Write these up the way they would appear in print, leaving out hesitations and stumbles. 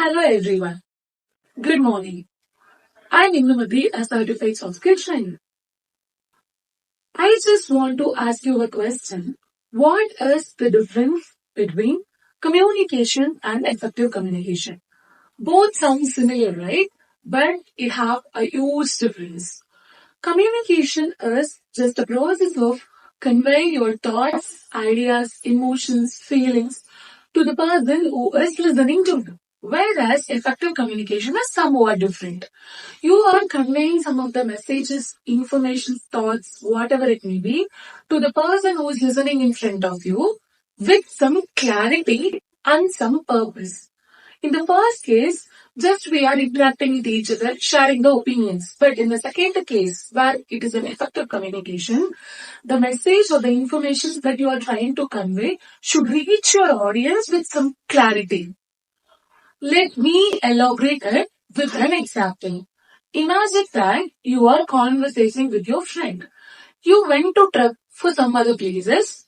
Hello everyone. Good morning. I'm Indumati, a certified SoftSkill trainer. I just want to ask you a question. What is the difference between communication and effective communication? Both sound similar, right? But it have a huge difference. Communication is just a process of conveying your thoughts, ideas, emotions, feelings to the person who is listening to you. Whereas effective communication is somewhat different. You are conveying some of the messages, information, thoughts, whatever it may be, to the person who is listening in front of you with some clarity and some purpose. In the first case, just we are interacting with each other, sharing the opinions. But in the second case, where it is an effective communication, the message or the information that you are trying to convey should reach your audience with some clarity. Let me elaborate it with an example. Imagine that you are conversing with your friend. You went to trip for some other places,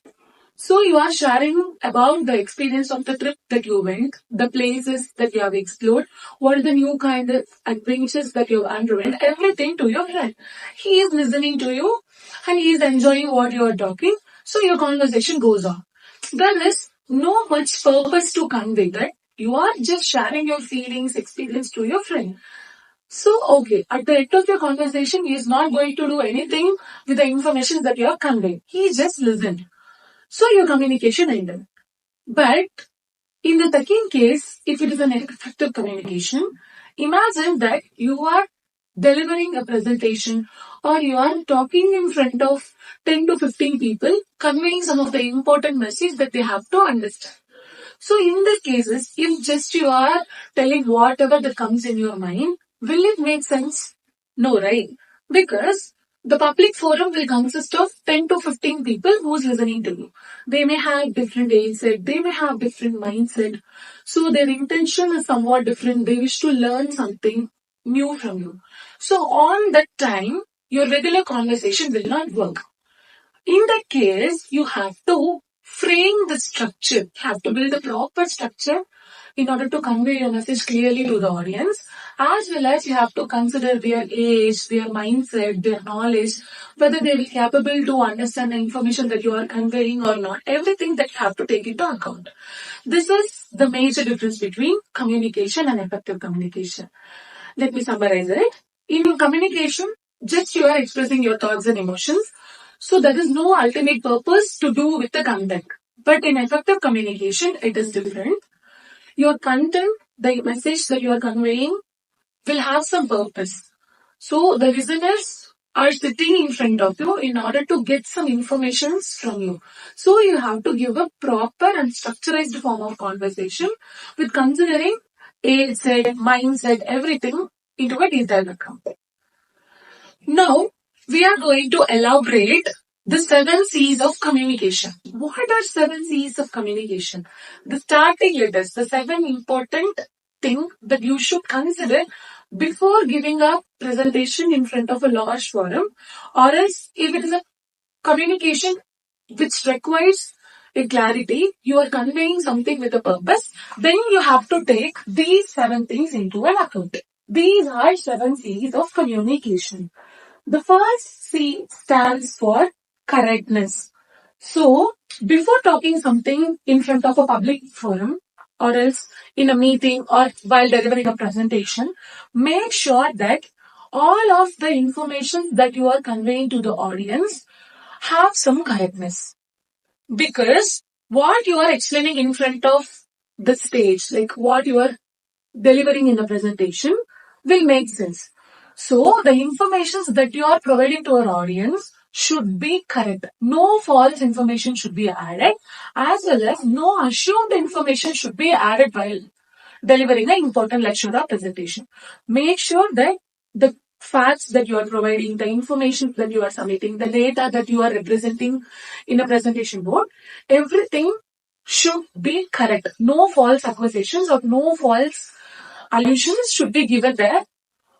so you are sharing about the experience of the trip that you went, the places that you have explored, what are the new kind of adventures that you have underwent, everything to your friend. He is listening to you and he is enjoying what you are talking, so your conversation goes on. There is no much purpose to convey that. You are just sharing your feelings, experience to your friend. So, okay, at the end of your conversation, he is not going to do anything with the information that you are conveying. He just listened. So your communication ended. But in the second case, if it is an effective communication, imagine that you are delivering a presentation or you are talking in front of 10 to 15 people, conveying some of the important message that they have to understand. So in these cases, if just you are telling whatever that comes in your mind, will it make sense? No, right? Because the public forum will consist of 10 to 15 people who's listening to you. They may have different age set, they may have different mindset. So their intention is somewhat different. They wish to learn something new from you. So on that time, your regular conversation will not work. In that case, you have to frame the structure, you have to build a proper structure in order to convey your message clearly to the audience, as well as you have to consider their age, their mindset, their knowledge, whether they will be capable to understand the information that you are conveying or not. Everything that you have to take into account. This is the major difference between communication and effective communication. Let me summarize it. In communication, just you are expressing your thoughts and emotions. So there is no ultimate purpose to do with the content. But in effective communication, it is different. Your content, the message that you are conveying will have some purpose. So the listeners are sitting in front of you in order to get some information from you. So you have to give a proper and structured form of conversation with considering age set, mindset, everything into a detailed account. Now, we are going to elaborate the 7 C's of communication. What are 7 C's of communication? The starting letters, the 7 important things that you should consider before giving a presentation in front of a large forum, or else if it is a communication which requires a clarity, you are conveying something with a purpose, then you have to take these 7 things into an account. These are 7 C's of communication. The first C stands for correctness. So, before talking something in front of a public forum or else in a meeting or while delivering a presentation, make sure that all of the information that you are conveying to the audience have some correctness. Because what you are explaining in front of the stage, like what you are delivering in the presentation, will make sense. So the information that you are providing to our audience should be correct. No false information should be added, as well as no assumed information should be added while delivering an important lecture or presentation. Make sure that the facts that you are providing, the information that you are submitting, the data that you are representing in a presentation board, everything should be correct. No false accusations or no false allusions should be given there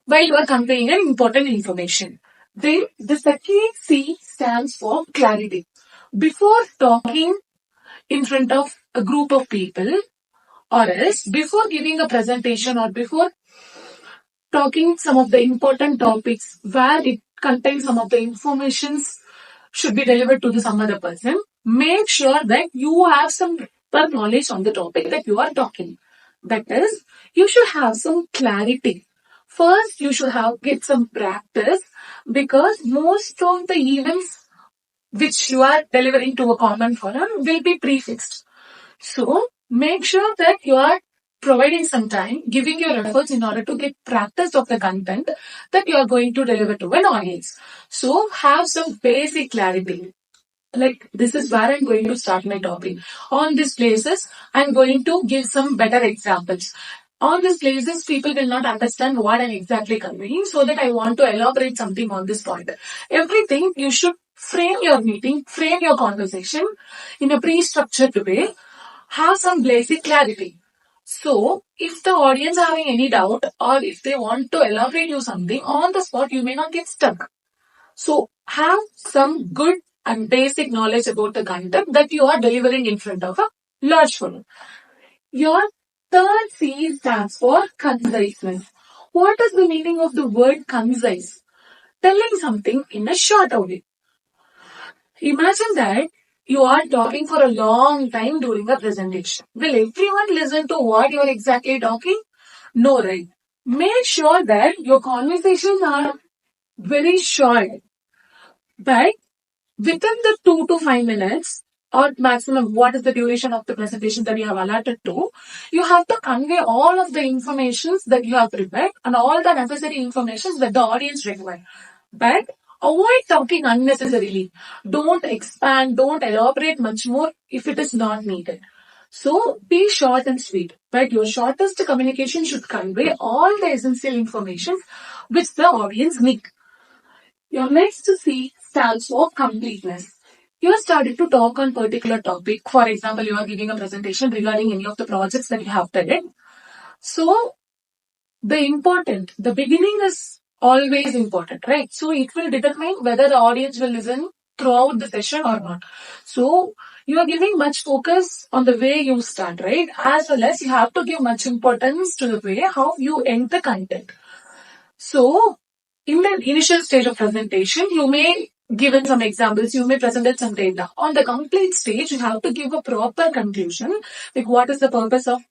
while you are conveying an important information. Then the second C stands for clarity. Before talking in front of a group of people Or else, before giving a presentation or before talking some of the important topics where it contains some of the informations should be delivered to the some other person, make sure that you have some deeper knowledge on the topic that you are talking. That is, you should have some clarity. First, you should have get some practice because most of the events which you are delivering to a common forum will be prefixed. So make sure that you are providing some time, giving your efforts in order to get practice of the content that you are going to deliver to an audience. So have some basic clarity. Like this is where I'm going to start my topic. On these places, I'm going to give some better examples. On these places, people will not understand what I'm exactly conveying, so that I want to elaborate something on this point. Everything you should frame your meeting, frame your conversation in a pre-structured way. Have some basic clarity. So, if the audience having any doubt or if they want to elaborate you something on the spot, you may not get stuck. So, have some good and basic knowledge about the content that you are delivering in front of a large forum. Your third C stands for conciseness. What is the meaning of the word concise? Telling something in a short way. Imagine that you are talking for a long time during a presentation. Will everyone listen to what you are exactly talking? No, right? Make sure that your conversations are very short, but within the 2 to 5 minutes or maximum, what is the duration of the presentation that you have allotted to, you have to convey all of the informations that you have prepared and all the necessary informations that the audience require. But avoid talking unnecessarily. Don't expand, don't elaborate much more if it is not needed. So be short and sweet, but your shortest communication should convey all the essential information which the audience need. Your next C stands for completeness. You are starting to talk on particular topic. For example, you are giving a presentation regarding any of the projects that you have done. So the beginning is always important, right? So it will determine whether the audience will listen throughout the session or not. So you are giving much focus on the way you start, right? As well as you have to give much importance to the way how you end the content. So in the initial stage of presentation, you may given some examples, you may presented some data. On the complete stage, you have to give a proper conclusion, like what is the purpose of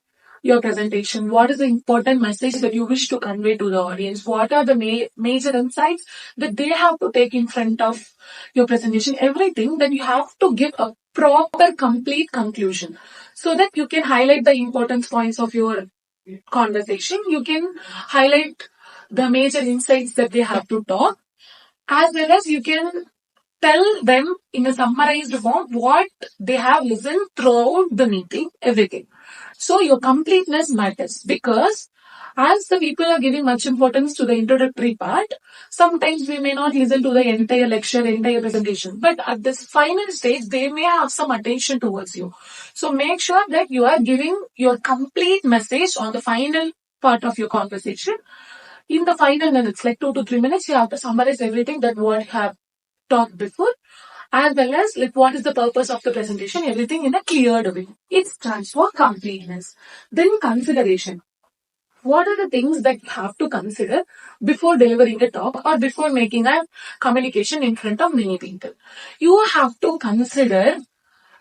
your presentation, what is the important message that you wish to convey to the audience, what are the major insights that they have to take in front of your presentation, everything. Then you have to give a proper complete conclusion so that you can highlight the important points of your conversation. You can highlight the major insights that they have to talk, as well as you can tell them in a summarized form what they have listened throughout the meeting, everything. So your completeness matters because as the people are giving much importance to the introductory part, sometimes we may not listen to the entire lecture, entire presentation. But at this final stage, they may have some attention towards you. So make sure that you are giving your complete message on the final part of your conversation. In the final minutes, like 2 to 3 minutes, you have to summarize everything that what you have talked before, as well as like what is the purpose of the presentation, everything in a cleared way. It stands for completeness. Then consideration. What are the things that you have to consider before delivering a talk or before making a communication in front of many people? You have to consider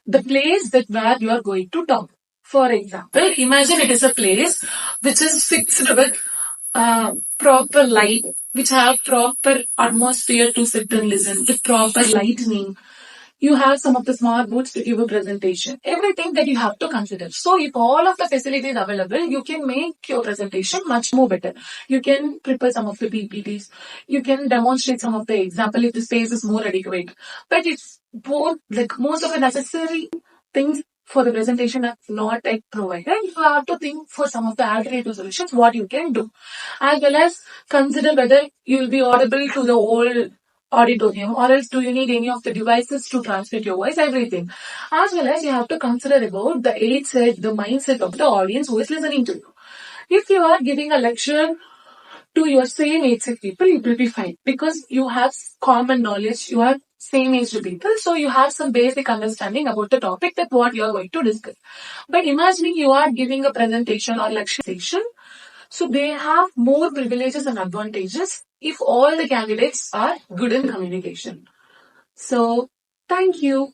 the place that where you are going to talk. For example, imagine it is a place which is fixed with proper light, which have proper atmosphere to sit and listen, with proper lightning. You have some of the smart booths to give a presentation. Everything that you have to consider. So if all of the facilities available, you can make your presentation much more better. You can prepare some of the PPTs. You can demonstrate some of the example if the space is more adequate. But it's both like most of the necessary things for the presentation are not yet provided. You have to think for some of the alternative solutions what you can do, as well as consider whether you will be audible to the whole auditorium or else do you need any of the devices to transmit your voice, everything. As well as you have to consider about the age set, the mindset of the audience who is listening to you. If you are giving a lecture to your same age set people, it will be fine because you have common knowledge, you have same age people, so you have some basic understanding about the topic that what you are going to discuss. But imagining you are giving a presentation or lecture, so they have more privileges and advantages if all the candidates are good in communication. So thank you.